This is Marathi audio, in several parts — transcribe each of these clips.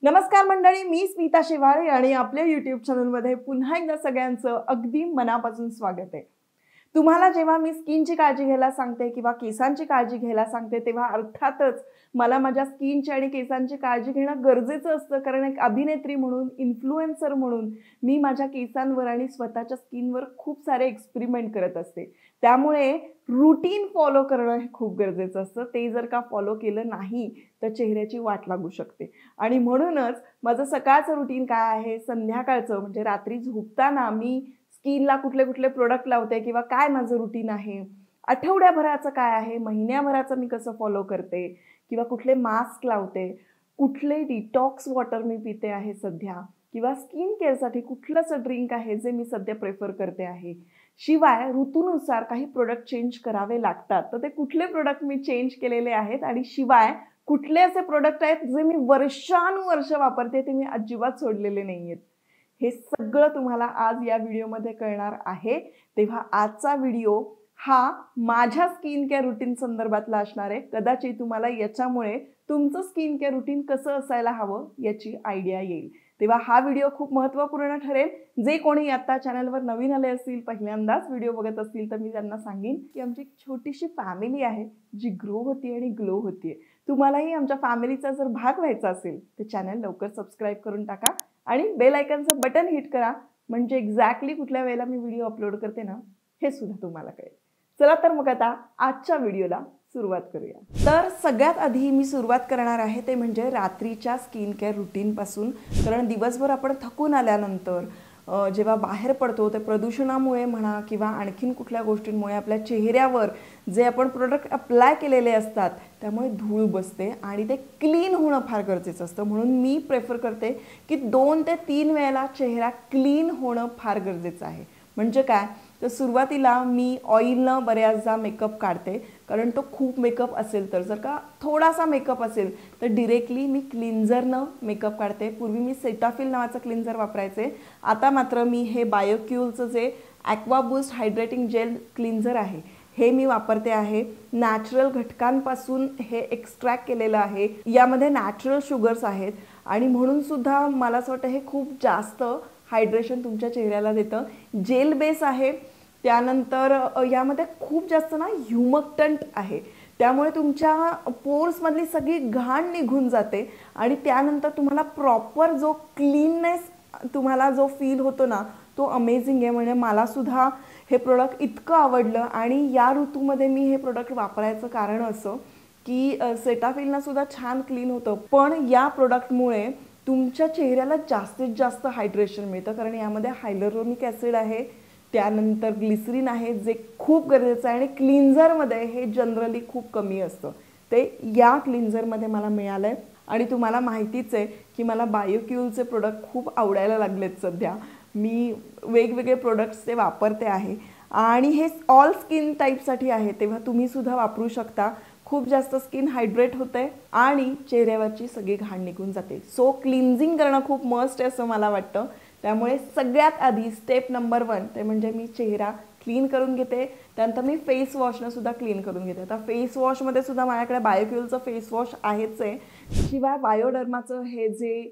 नमस्कार मंडळी, मी स्मिता शेवाळे आणि आपल्या YouTube चॅनलमध्ये पुन्हा एकदा सगळ्यांचं अगदी मनापासून स्वागत आहे। तुम्हाला जेव्हा मी स्किनची काळजी घ्यायला सांगते किंवा केसांची काळजी घ्यायला सांगते तेव्हा अर्थातच मला माझ्या स्किनची आणि केसांची काळजी घेणं गरजेचं असतं, कारण एक अभिनेत्री म्हणून, इन्फ्लुएन्सर म्हणून मी माझ्या केसांवर आणि स्वतःच्या स्किनवर खूप सारे एक्सपेरिमेंट करत असते। त्यामुळे रूटीन फॉलो करणं हे खूप गरजेचं असतं। ते जर का फॉलो केलं नाही तर चेहऱ्याची वाट लागू शकते आणि म्हणूनच माझं सकाळचं रूटीन काय आहे, संध्याकाळचं म्हणजे रात्री झोपताना मी स्किनला कुठले कुठले प्रोडक्ट लावते किंवा काय माझं रूटीन आहे, आठवड्याभराचं काय आहे, महिन्याभराचं मी कसं फॉलो करते किंवा कुठले मास्क लावते, कुठले डिटॉक्स वॉटर मी पिते आहे सध्या, किंवा स्किन केअरसाठी कुठलं असं ड्रिंक आहे जे मी सध्या प्रेफर करते आहे। शिवाय ऋतूनुसार काही प्रोडक्ट चेंज करावे लागतात, तर ते कुठले प्रोडक्ट मी चेंज केलेले आहेत आणि शिवाय कुठले असे प्रोडक्ट आहेत जे मी वर्षानुवर्ष वापरते ते मी अजिबात सोडलेले नाहीयेत। हे सगळं तुम्हाला आज या व्हिडिओमध्ये कळणार आहे। तेव्हा आजचा व्हिडिओ हा माझ्या स्किन केअर रूटीन संदर्भातला असणार आहे। कदाचित तुम्हाला याच्यामुळे तुमचं स्किन केअर रूटीन कसं असायला हवं याची आयडिया येईल। तेव्हा हा व्हिडिओ खूप महत्त्वपूर्ण ठरेल। जे कोणी आता चॅनलवर नवीन आले असतील, पहिल्यांदाच व्हिडिओ बघत असतील, तर मी त्यांना सांगेन की आमची एक छोटीशी फॅमिली आहे जी ग्रो होती आणि ग्लो होती। तुम्हालाही आमच्या फॅमिलीचा जर भाग व्हायचा असेल तर चॅनल लवकर सबस्क्राइब करून टाका आणि बेल आयकॉनचं बटन हिट करा, म्हणजे एक्झॅक्टली कुठल्या वेळेला मी व्हिडिओ अपलोड करते ना हे सुद्धा तुम्हाला कळेल। चला तर मग आता आजच्या व्हिडिओला सुरुवात करूया। तर सगळ्यात आधी मी सुरुवात करणार आहे ते म्हणजे रात्रीच्या स्किन केअर रूटीन पासून, कारण दिवसभर आपण थकून आल्यानंतर जेव्हा बाहेर पडतो ते प्रदूषणामुळे म्हणा किंवा आणखीन कुठल्या गोष्टींमुळे आपल्या चेहऱ्यावर जे आपण प्रोडक्ट अप्लाय केलेले असतात त्यामुळे धूळ बसते आणि ते क्लीन होणं फार गरजेचं असतं। म्हणून मी प्रेफर करते की 2 ते 3 वेळेला चेहरा क्लीन होणं फार गरजेचं आहे। म्हणजे काय तर सुरुवातीला मी ऑइलनं बऱ्याचदा मेकअप काढते, कारण तो खूप मेकअप असेल तर, जर का थोडासा मेकअप असेल तर डिरेक्टली मी क्लिन्झरनं मेकअप काढते। पूर्वी मी सेटाफिल नावाचं क्लिन्झर वापरायचे, आता मात्र मी हे बायोक्यूलचं जे aqua boost hydrating gel cleanser आहे हे मी वापरते आहे। नॅचरल घटकांपासून हे एक्स्ट्रॅक्ट केलेलं आहे, यामध्ये नॅचरल शुगर्स आहेत आणि म्हणून सुद्धा मला असं वाटतं हे खूप जास्त हायड्रेशन तुमच्या चेहऱ्याला देतं। जेल बेस आहे, त्यानंतर यामध्ये खूप जास्त ना ह्युमक्टंट आहे, त्यामुळे तुमच्या पोर्समधली सगळी घाण निघून जाते आणि त्यानंतर तुम्हाला प्रॉपर जो क्लीननेस तुम्हाला जो फील होतो ना तो अमेझिंग आहे। म्हणजे मला सुद्धा हे प्रोडक्ट इतकं आवडलं आणि या ऋतूमध्ये मी हे प्रोडक्ट वापरायचं कारण असं की सेटाफिलनं सुद्धा छान क्लीन होतं, पण या प्रोडक्टमुळे तुमच्या चेहऱ्याला जास्तीत जास्त हायड्रेशन मिळतं, कारण यामध्ये हायलुरोनिक ॲसिड आहे, त्यानंतर ग्लिसरीन आहे जे खूप गरजेचं आहे आणि क्लिन्झरमध्ये हे जनरली खूप कमी असतं, ते या क्लिन्झरमध्ये मला मिळालं आहे। आणि तुम्हाला माहितीच आहे की मला बायोक्यूलचे प्रोडक्ट खूप आवडायला लागलेत सध्या। मी वेगवेगळे प्रोडक्ट्स ते वापरते आहे आणि हे ऑल स्किन टाईपसाठी आहे, तेव्हा तुम्ही सुद्धा वापरू शकता। खूप जास्त स्किन हायड्रेट होते आणि चेहऱ्यावरची सगळी घाण निघून जाते। सो क्लिन्झिंग करणं खूप मस्ट आहे असं मला वाटतं। त्यामुळे सगळ्यात आधी स्टेप नंबर 1 ते म्हणजे मी चेहरा क्लीन करून घेते, त्यानंतर मी फेस वॉशनं सुद्धा क्लीन करून घेते। आता फेस वॉशमध्ये सुद्धा माझ्याकडे बायोक्यूलचं फेस वॉश आहेच आहे, शिवाय बायोडर्माचं हे जे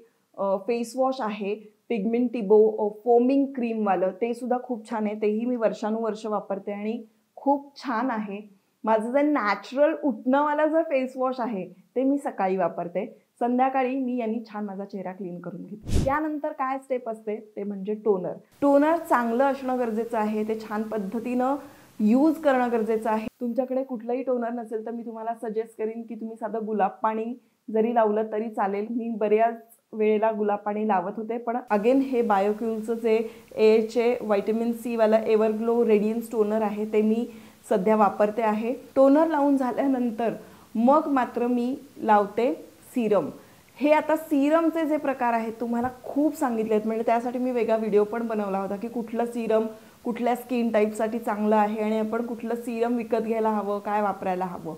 फेस वॉश आहे पिगमेंटिबो फोमिंग क्रीमवालं ते सुद्धा खूप छान आहे, तेही मी वर्षानुवर्ष वापरते आणि खूप छान आहे। माझं जे नॅचरल उठणंवाला जर फेस वॉश आहे ते मी सकाळी वापरते, संध्याकाळी मी यांनी छान माझा चेहरा क्लीन करून घेते। त्यानंतर काय स्टेप असते ते म्हणजे टोनर। टोनर चांगलं असणं गरजेचं आहे, ते छान पद्धतीनं यूज करणं गरजेचं आहे। तुमच्याकडे कुठलंही टोनर नसेल तर मी तुम्हाला सजेस्ट करीन की तुम्ही साधं गुलाब पाणी जरी लावलं तरी चालेल। मी बऱ्याच वेळेला गुलाब पाणी लावत होते, पण अगेन हे बायोक्यूलचं जे एचे व्हिटॅमिन सी वाला एव्हरग्लो रेडियन्स टोनर आहे ते मी सध्या वापरते आहे। टोनर लावून झाल्यानंतर मग मात्र मी लावते सीरम। हे आता सीरमचे जे प्रकार आहेत तुम्हाला खूप सांगितले आहेत, म्हणजे त्यासाठी मी वेगळा व्हिडिओ पण बनवला होता की कुठलं सीरम कुठल्या स्किन टाईपसाठी चांगलं आहे आणि आपण कुठलं सीरम विकत घ्यायला हवं, काय वापरायला हवं।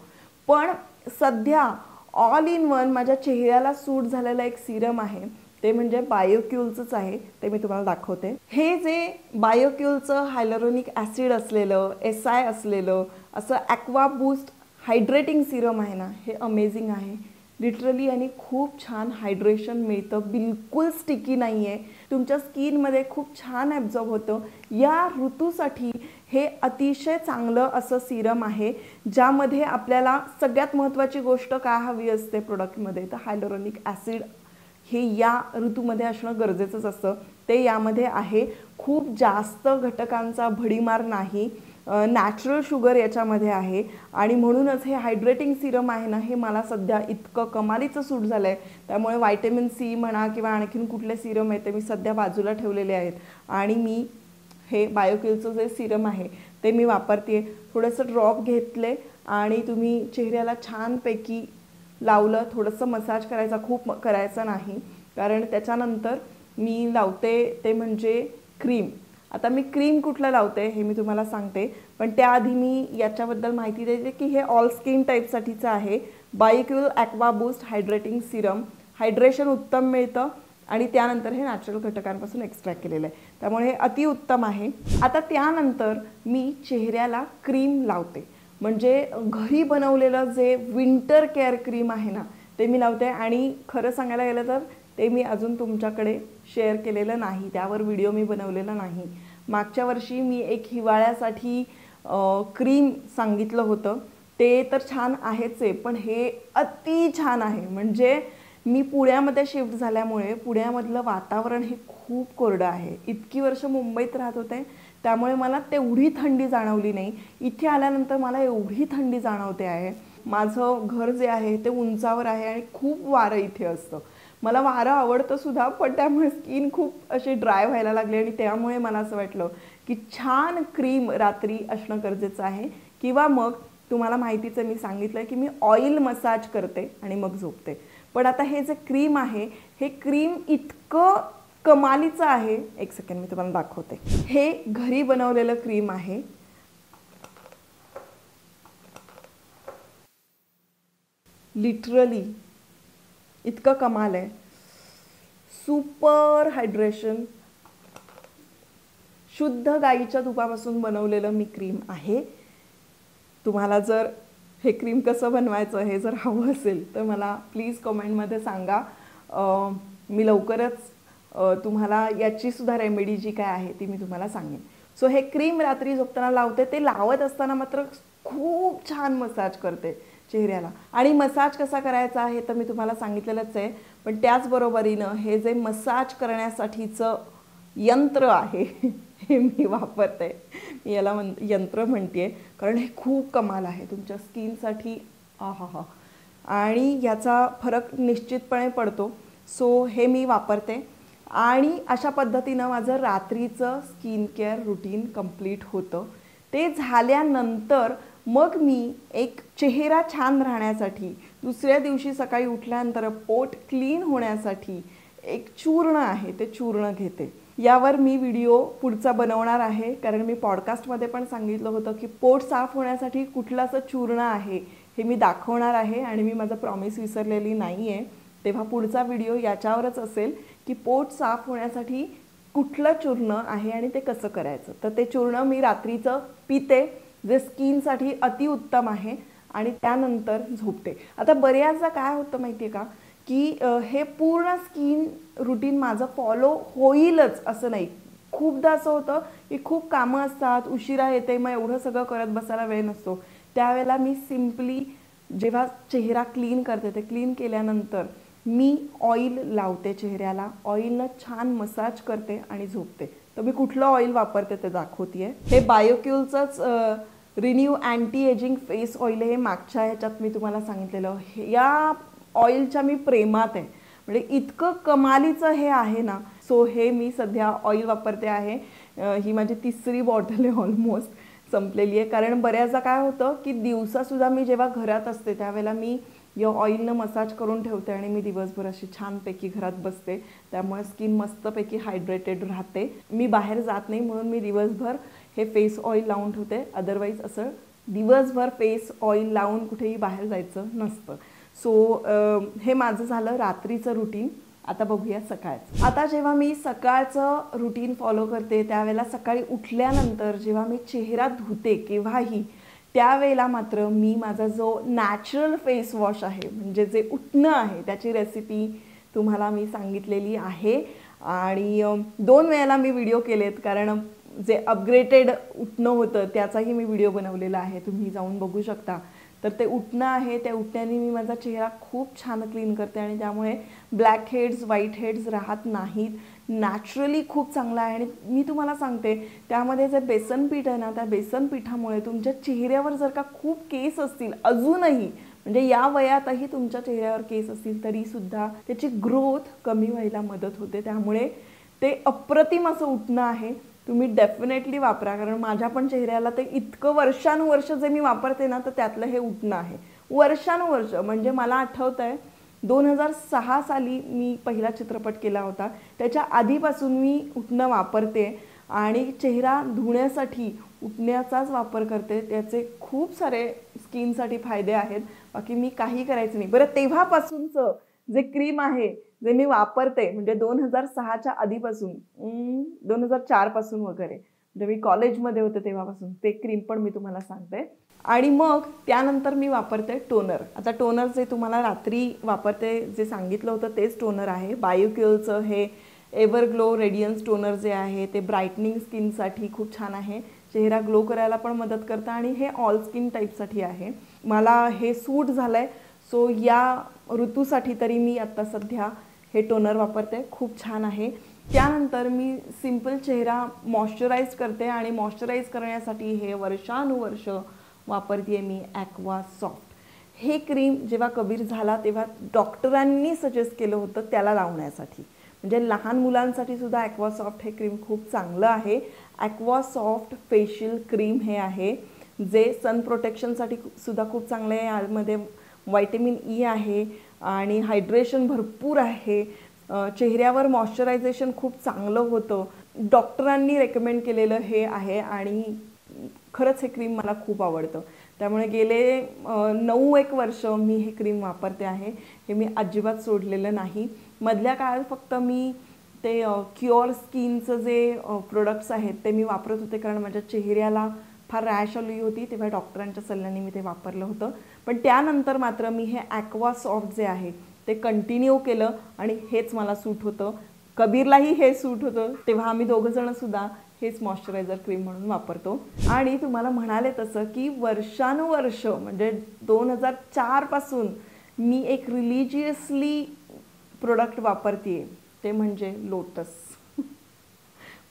पण सध्या ऑल इन वन माझ्या चेहऱ्याला सूट झालेलं एक सीरम आहे ते म्हणजे बायोक्यूलचंच आहे, ते मी तुम्हाला दाखवते। हे जे बायोक्यूलचं हायलुरोनिक ॲसिड असलेलं असलेलं असं ॲक्वा बूस्ट हायड्रेटिंग सीरम आहे ना, हे अमेझिंग आहे। लिटरली आणि खूप छान हायड्रेशन मिळतं, बिलकुल स्टिकी नाही आहे, तुमच्या स्किनमध्ये खूप छान ॲब्झॉर्ब होतं. या ऋतूसाठी हे अतिशय चांगलं असं सिरम आहे, ज्यामध्ये आपल्याला सगळ्यात महत्त्वाची गोष्ट काय हवी असते प्रोडक्टमध्ये, तर हायलोरॉनिक ॲसिड हे या ऋतूमध्ये असणं गरजेचंच असतं. ते यामध्ये आहे. खूप जास्त घटकांचा भडीमार नाही, नॅचरल शुगर याच्यामध्ये आहे आणि म्हणूनच हे हायड्रेटिंग सिरम आहे ना, हे मला सध्या इतकं कमालीचं सूट झालं आहे. त्यामुळे व्हायटॅमिन सी म्हणा किंवा आणखीन कुठले सिरम आहे ते मी सध्या बाजूला ठेवलेले आहेत आणि मी हे बायोक्यूलचं जे सिरम आहे ते मी वापरते. थोडंसं ड्रॉप घेतले आणि तुम्ही चेहऱ्याला छानपैकी लावलं, थोडंसं मसाज करायचा, खूप करायचा नाही, कारण त्याच्यानंतर मी लावते ते म्हणजे क्रीम. आता मी क्रीम कुठलं लावते हे मी तुम्हाला सांगते, पण त्याआधी मी याच्याबद्दल माहिती देते की हे ऑल स्किन टाईपसाठीचं आहे. Bioqule aqua boost hydrating serum, hydration उत्तम मिळतं आणि त्यानंतर हे नॅचरल घटकांपासून एक्स्ट्रॅक्ट केलेलं आहे, त्यामुळे हे अतिउत्तम आहे. आता त्यानंतर मी चेहऱ्याला क्रीम लावते, म्हणजे घरी बनवलेलं जे विंटर केअर क्रीम आहे ना ते मी लावते. आणि खरं सांगायला गेलं तर ते मी अजून तुमच्याकडे शेअर केलेलं नाही, त्यावर व्हिडिओ मी बनवलेला नाही. मागच्या वर्षी मी एक हिवाळ्यासाठी क्रीम सांगितलं होतं, ते तर छान आहेच आहे, पण हे अति छान आहे. म्हणजे मी पुण्यामध्ये शिफ्ट झाल्यामुळे पुण्यामधलं वातावरण हे खूप कोरडं आहे. इतकी वर्ष मुंबईत राहत होते त्यामुळे मला तेवढी थंडी जाणवली नाही. इथे आल्यानंतर मला एवढी थंडी जाणवते आहे. माझं घर जे आहे ते उंचावर आहे आणि खूप वारं इथे असतं. मला वारं आवडतं सुद्धा, पण त्यामुळे स्किन खूप अशी ड्राय व्हायला लागली आणि त्यामुळे मला असं वाटलं की छान क्रीम रात्री असणं गरजेचं आहे. किंवा मग तुम्हाला माहितीच आहे, मी सांगितलं की मी ऑइल मसाज करते आणि मग झोपते. पण आता हे जे क्रीम आहे हे क्रीम इतकं कमालीचं आहे, एक सेकंड मी तुम्हाला दाखवते. हे घरी बनवलेलं क्रीम आहे. लिटरली इतकं कमाल आहे. सुपर हायड्रेशन, शुद्ध गाईच्या तुपापासून बनवलेलं मी क्रीम आहे. तुम्हाला जर हे क्रीम कसं बनवायचं हे जर हवं असेल तर मला प्लीज कमेंटमध्ये सांगा. मी लवकरच तुम्हाला याची सुद्धा रेमेडी जी काय आहे ती मी तुम्हाला सांगेन. सो हे क्रीम रात्री झोपताना लावते. ते लावत असताना मात्र खूप छान मसाज करते चेहऱ्याला. आणि मसाज कसा करायचा आहे तर मी तुम्हाला सांगितलेलंच आहे, पण त्याचबरोबरीनं हे जे मसाज करण्यासाठीचं यंत्र आहे हे मी वापरते. मी याला यंत्र म्हणते कारण हे खूप कमाल आहे तुमच्या स्किनसाठी. आहा, आणि याचा फरक निश्चितपणे पडतो. सो हे मी वापरते आणि अशा पद्धतीनं माझं रात्रीचं स्किन केअर रुटीन कंप्लीट होतं. ते झाल्यानंतर मग मी एक चेहरा छान राहण्यासाठी, दुसऱ्या दिवशी सकाळी उठल्यानंतर पोट क्लीन होण्यासाठी एक चूर्ण आहे ते चूर्ण घेते. यावर मी व्हिडिओ पुढचा बनवणार आहे, कारण मी पॉडकास्टमध्ये पण सांगितलं होतं की पोट साफ होण्यासाठी कुठलं असं चूर्ण आहे हे मी दाखवणार आहे आणि मी माझं प्रॉमिस विसरलेली नाही आहे. तेव्हा पुढचा व्हिडिओ याच्यावरच असेल की पोट साफ होण्यासाठी कुठलं चूर्ण आहे आणि ते कसं करायचं. तर ते चूर्ण मी रात्रीचं पिते, जे स्किनसाठी अतिउत्तम आहे, आणि त्यानंतर झोपते. आता बऱ्याचदा काय होतं माहिती आहे का की हे पूर्ण स्किन रुटीन माझं फॉलो होईलच असं नाही. खूपदा असं होतं की खूप कामं असतात, उशिरा येते, मग एवढं सगळं करत बसायला वेळ नसतो. त्यावेळेला मी सिम्पली जेव्हा चेहरा क्लीन करते ते क्लीन केल्यानंतर मी ऑइल लावते चेहऱ्याला, ऑइलनं छान मसाज करते आणि झोपते. तर मी कुठलं ऑइल वापरते ते दाखवते. हे बायोक्यूलचंच renew anti ageing face oil. हे मागच्या ह्याच्यात मी तुम्हाला सांगितलेलं. या ऑइलच्या मी प्रेमात आहे, म्हणजे इतकं कमालीचं हे आहे ना. सो हे मी सध्या ऑइल वापरते आहे. ही माझी 3री बॉटल आहे, ऑलमोस्ट संपलेली आहे. कारण बऱ्याचदा काय होतं की दिवसासुद्धा मी जेव्हा घरात असते त्यावेळेला मी या ऑइलनं मसाज करून ठेवते आणि मी दिवसभर अशी छानपैकी घरात बसते. त्यामुळे स्किन मस्तपैकी हायड्रेटेड राहते. मी बाहेर जात नाही म्हणून मी दिवसभर हे फेस ऑइल लावून ठेवते. अदरवाईज असं दिवसभर फेस ऑइल लावून कुठेही बाहेर जायचं नसतं. सो हे माझं झालं रात्रीचं रुटीन. आता बघूया सकाळचं. आता जेव्हा मी सकाळचं रुटीन फॉलो करते त्यावेळेला सकाळी उठल्यानंतर जेव्हा मी चेहरा धुते केव्हाही, त्यावेळेला मात्र मी माझा जो नॅचरल फेस वॉश आहे म्हणजे जे उटणं आहे त्याची रेसिपी तुम्हाला मी सांगितलेली आहे आणि 2 वेळेला मी व्हिडिओ केलेत कारण जे अपग्रेडेड उटणं होतं त्याचाही मी व्हिडिओ बनवलेला आहे, तुम्ही जाऊन बघू शकता. तर ते उटणं आहे, त्या उटण्याने मी माझा चेहरा खूप छान क्लीन करते आणि त्यामुळे ब्लॅक हेड्स व्हाईट हेड्स राहत नाहीत. नॅचरली खूप चांगला आहे आणि मी तुम्हाला सांगते त्यामध्ये जे बेसन पीठ आहे ना त्या बेसन पिठामुळे तुमच्या चेहऱ्यावर जर का खूप केस असतील अजूनही म्हणजे या वयातही तुमच्या चेहऱ्यावर केस असतील तरीसुद्धा त्याची ग्रोथ कमी व्हायला मदत होते. त्यामुळे ते अप्रतिम असं उटणं आहे, तुम्ही डेफिनेटली वापरा. कारण माझ्या पण चेहऱ्याला ते इतकं वर्षानुवर्ष जे मी वापरते ना तर त्यातलं हे उटणं आहे. वर्षानुवर्ष म्हणजे मला आठवतं आहे 2006 साली मी पहिला चित्रपट केला होता, त्याच्या आधीपासून मी उटणं वापरते आणि चेहरा धुण्यासाठी उटण्याचाच वापर करते. त्याचे खूप सारे स्किनसाठी फायदे आहेत, बाकी मी काही करायचं नाही. बरं, तेव्हापासूनचं जे क्रीम आहे जे मी वापरते म्हणजे 2006च्या आधीपासून 2004 पासून वगैरे म्हणजे मी कॉलेजमध्ये होते तेव्हापासून ते क्रीम पण मी तुम्हाला सांगते. आणि मग त्यानंतर मी वापरते टोनर. आता टोनर जे तुम्हाला रात्री वापरते जे सांगितलं होतं तेच टोनर आहे. बायोक्युअलचं हे एव्हरग्लो रेडियन्स टोनर जे आहे ते ब्राईटनिंग स्किनसाठी खूप छान आहे, चेहरा ग्लो करायला पण मदत करतं आणि हे ऑल स्किन टाईपसाठी आहे. मला हे सूट झालं आहे, सो या ऋतूसाठी तरी मी आत्ता सध्या हे टोनर वापरते, खूप छान आहे. त्यानंतर मी सिंपल चेहरा मॉइश्चराईज करते आणि मॉइश्चराईज करण्यासाठी हे वर्षानुवर्ष वापरते मी ॲक्वा सॉफ्ट. हे क्रीम जेव्हा कबीर झाला तेव्हा डॉक्टरांनी सजेस्ट केलं होतं त्याला लावण्यासाठी, म्हणजे लहान मुलांसाठी सुद्धा ॲक्वा सॉफ्ट हे क्रीम खूप चांगलं आहे. ॲक्वा सॉफ्ट फेशियल क्रीम हे आहे जे सन प्रोटेक्शनसाठी सुद्धा खूप चांगलं आहे. यामध्ये व्हायटॅमिन ई आहे आणि हायड्रेशन भरपूर आहे, चेहऱ्यावर मॉइश्चरायझेशन खूप चांगलं होतं. डॉक्टरांनी रेकमेंड केलेलं हे आहे आणि खरंच हे क्रीम मला खूप आवडतं. त्यामुळे गेले 9-1 वर्ष मी हे क्रीम वापरते आहे, हे मी अजिबात सोडलेलं नाही. मधल्या काळात फक्त मी ते क्युअर स्किनचं जे प्रोडक्ट्स आहेत ते मी वापरत होते कारण माझ्या चेहऱ्याला फार रॅश आली होती, तेव्हा डॉक्टरांच्या सल्ल्याने मी ते वापरलं होतं. पण त्यानंतर मात्र मी हे ॲक्वा सॉफ्ट जे आहे ते कंटिन्यू केलं आणि हेच मला सूट होतं. कबीरलाही हे सूट होतं, तेव्हा आम्ही दोघंजणंसुद्धा हेच मॉइश्चरायझर क्रीम म्हणून वापरतो. आणि तुम्हाला म्हणाले तसं की वर्षानुवर्ष म्हणजे 2004 पासून मी एक रिलिजियसली प्रोडक्ट वापरते, ते म्हणजे लोटस.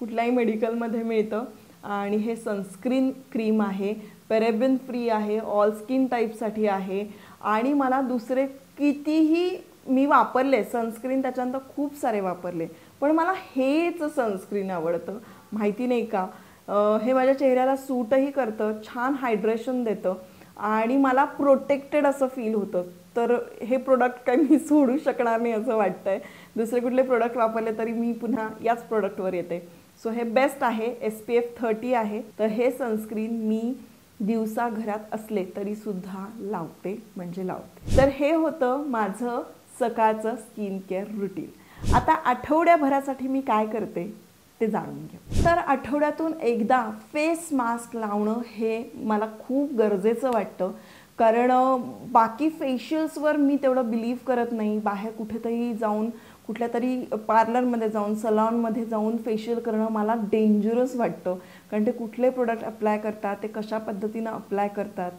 कुठल्याही मेडिकलमध्ये मिळतं आणि हे सनस्क्रीन क्रीम आहे, पॅरेबेन फ्री आहे, ऑल स्किन टाईपसाठी आहे. आणि मला दुसरे कितीही मी वापरले सनस्क्रीन, त्याच्यानंतर खूप सारे वापरले, पण मला हेच सनस्क्रीन आवडतं, माहिती नाही का. हे माझ्या चेहऱ्याला सूटही करतं, छान हायड्रेशन देतं आणि मला प्रोटेक्टेड असं फील होतं. तर हे प्रोडक्ट काही मी सोडू शकणार नाही असं वाटतंय. दुसरे कुठले प्रोडक्ट वापरले तरी मी पुन्हा याच प्रोडक्टवर येते. सो हे बेस्ट आहे, SPF 30 आहे. तर हे सनस्क्रीन मी दिवसा घरात असले तरीसुद्धा लावते म्हणजे लावते. तर हे होतं माझं सकाळचं स्किन केअर रुटीन. आता आठवड्याभरासाठी मी काय करते ते जाणून घ्या. तर आठवड्यातून एकदा फेस मास्क लावणं हे मला खूप गरजेचं वाटतं, कारण बाकी फेशियल्सवर मी तेवढं बिलीव्ह करत नाही. बाहेर कुठेतरी जाऊन कुठल्या तरी पार्लरमध्ये जाऊन सलॉनमध्ये जाऊन फेशियल करणं मला डेंजरस वाटतं, कारण ते कुठले प्रोडक्ट अप्लाय करतात, ते कशा पद्धतीनं अप्लाय करतात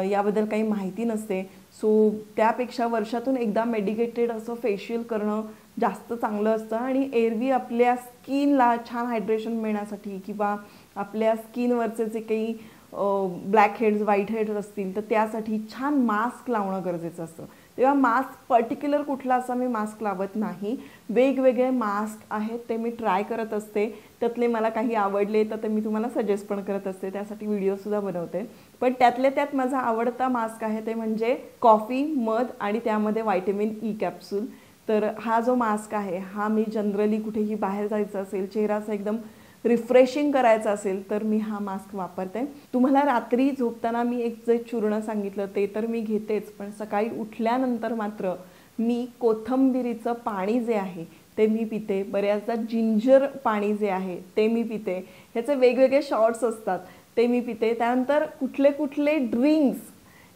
याबद्दल काही माहिती नसते. सो त्यापेक्षा वर्षातून एकदा मेडिकेटेड असं फेशियल करणं जास्त चांगलं असतं आणि एरवी आपल्या स्किनला छान हायड्रेशन मिळण्यासाठी किंवा आपल्या स्किनवरचे जे काही ब्लॅक हेड्स व्हाईट हेड्स असतील तर त्यासाठी छान मास्क लावणं गरजेचं असतं. तेव्हा मास्क पर्टिक्युलर कुठला असा मी मास्क लावत नाही, वेगवेगळे मास्क आहेत ते मी ट्राय करत असते. त्यातले मला काही आवडले तर ते मी तुम्हाला सजेस्ट पण करत असते, त्यासाठी व्हिडिओसुद्धा बनवते. पण त्यातल्या त्यात माझा आवडता मास्क आहे ते म्हणजे कॉफी मध आणि त्यामध्ये व्हायटॅमिन ई कॅप्सूल. तर हा जो मास्क आहे हा मी जनरली कुठेही बाहेर जायचं असेल, चेहराचा एकदम रिफ्रेशिंग करायचं असेल तर मी हा मास्क वापरते. तुम्हाला रात्री झोपताना मी एक जे चूर्ण सांगितलं ते तर मी घेतेच, पण सकाळी उठल्यानंतर मात्र मी कोथिंबिरीचं पाणी जे आहे ते मी पिते. बऱ्याचदा जिंजर पाणी जे आहे ते मी पिते. ह्याचे वेगवेगळे शॉर्ट्स असतात, ते मी पिते। त्यानंतर कुठले कुठले ड्रिंक्स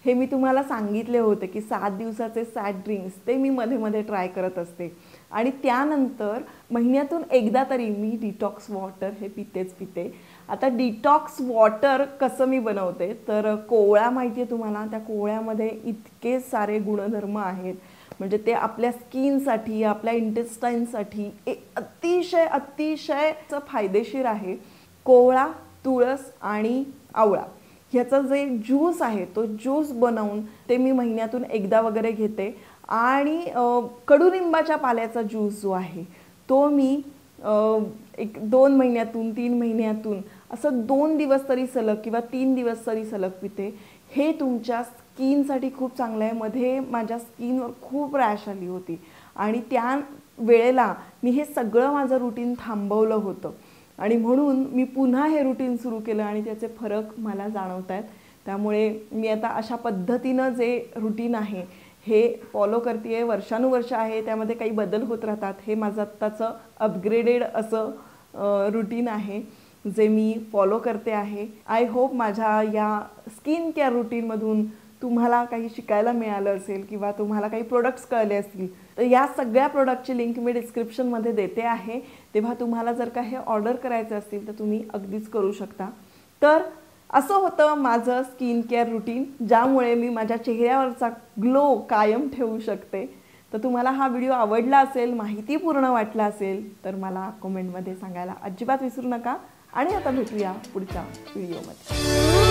हे मी तुम्हाला सांगितले होते की 7 दिवसाचे 7 ड्रिंक्स ते मी मध्ये मध्ये ट्राय करत असते। आणि त्यानंतर महिन्यातून एकदा तरी मी डिटॉक्स वॉटर हे पिते। आता डिटॉक्स वॉटर कसं मी बनवते तर कोवळा माहिती आहे तुम्हाला, त्या कोवळ्यामध्ये इतके सारे गुणधर्म आहेत, म्हणजे ते आपल्या स्किनसाठी आपल्या इंटेस्टाईनसाठी अतिशय अतिशय फायदेशीर आहे। कोवळा, तुळस आणि आवळा ह्याचा जे ज्यूस आहे तो ज्यूस बनवून ते मी महिन्यातून एकदा वगैरे घेते। आणि कडुलिंबाच्या पाल्याचा ज्यूस जो आहे तो मी एक 2 महिन्यातून 3 महिन्यातून असं 2 दिवस तरी सलग किंवा 3 दिवस तरी सलग पिते। हे तुमच्या स्किनसाठी खूप चांगलं आहे। मध्ये माझ्या स्किनवर खूप रॅश आली होती आणि त्या वेळेला मी हे सगळं माझं रुटीन थांबवलं होतं आणि म्हणून मी पुन्हा हे रुटीन सुरू केलं आणि त्याचे फरक मला जाणवत आहेत। त्यामुळे मी आता अशा पद्धतीनं जे रुटीन आहे हे फॉलो करते, वर्षानुवर्ष आहे, त्यामध्ये काही बदल होत राहतात। हे माझं आत्ताचं अपग्रेडेड असं रुटीन आहे जे मी फॉलो करते आहे। आय होप माझ्या या स्किन केअर रुटीनमधून तुम्हाला काही शिकायला मिळालं असेल किंवा तुम्हाला काही प्रोडक्ट्स कळले असतील तर या सगळ्या प्रोडक्टची लिंक मी डिस्क्रिप्शनमध्ये देते आहे, तेव्हा तुम्हाला जर का हे ऑर्डर करायचं असेल तर तुम्ही अगदीच करू शकता। तर असं होतं माझं स्किन केअर रुटीन, ज्यामुळे मी माझ्या चेहऱ्यावरचा ग्लो कायम ठेवू शकते। तर तुम्हाला हा व्हिडिओ आवडला असेल, माहितीपूर्ण वाटला असेल तर मला कमेंटमध्ये सांगायला अजिबात विसरू नका। आणि आता भेटूया पुढच्या व्हिडिओमध्ये।